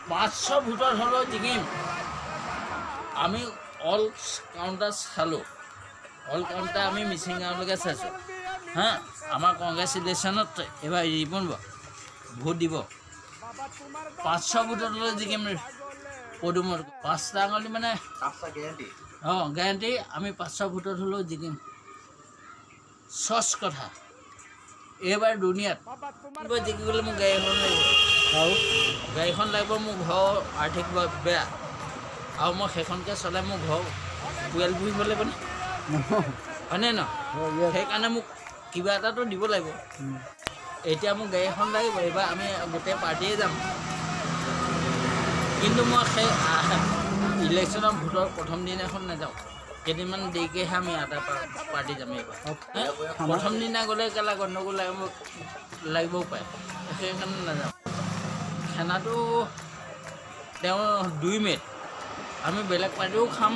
500 ভোটত হ'লেও জিকিম। আমি অল কাউণ্টাৰ চালোঁ, অল কাউণ্টাৰ আমি মিচিং গাঁৱলৈকে চাইছোঁ হা। আমাৰ কংগ্ৰেছ ইলেকশ্যনত এইবাৰ ৰিপন ভোট দিব। 500 ভোটত হ'লেও জিকিম। পদুমত 5টা আঙুলি মানে গেৰাণ্টি আমি 500 ভোটত হ'লেও জিকিম। সচ কথা এইবাৰ দুনিয়াত জিকিবলৈ মোক গাড়ী এখন লাগিব, আৰু গাড়ীখন লাগিব। মোৰ ঘৰৰ আৰ্থিক বেয়া, আৰু মই সেইখনকে চলাই মোৰ ঘৰ পৰিয়াল পুহিব লাগিব নে, হয়নে ন? সেইকাৰণে মোক কিবা এটাতো দিব লাগিব। এতিয়া মোক গাড়ী এখন লাগিব। এইবাৰ আমি গোটেই পাৰ্টিয়ে যাম, কিন্তু মই সেই ইলেকশ্যনৰ ভোটৰ প্ৰথম দিনাখন নাযাওঁ। কেইদিনমান দেৰিকৈহে আমি এটা পাৰ্টি যাম। এইবাৰ প্ৰথম দিনা গ'লে কেলা গণ্ডগোল লাগিবও পাৰে, সেইকাৰণে নাযাওঁ। খানাটো তেওঁ 2 মে'ত আমি বেলেগ পাৰ্টিও খাম,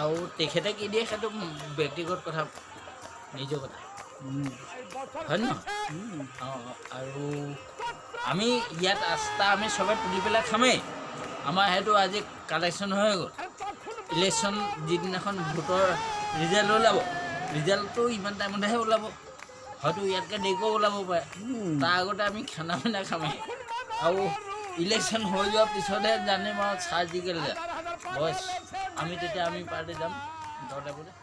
আৰু তেখেতে কি দিয়ে সেইটো ব্যক্তিগত কথা, নিজৰ কথা, হয় নহয়? আৰু আমি ইয়াত আস্থা আমি চবে তুলি পেলাই খামেই। আমাৰ সেইটো আজি কালেকশ্যন হৈ গ'ল। ইলেকশ্যন যিদিনাখন ভোটৰ ৰিজাল্ট ওলাব, ৰিজাল্টটো ইমান টাইমতেহে ওলাব, হয়তো ইয়াতকৈ দেৰিকৈও ওলাব পাৰে। তাৰ আগতে আমি খানা পিনা খামেই, আৰু ইলেকশ্যন হৈ যোৱাৰ পিছতহে জানিম আৰু চাৰ্জিকেল বছ আমি তেতিয়া আমি পাৰ্টি যাম 10টা বজাত।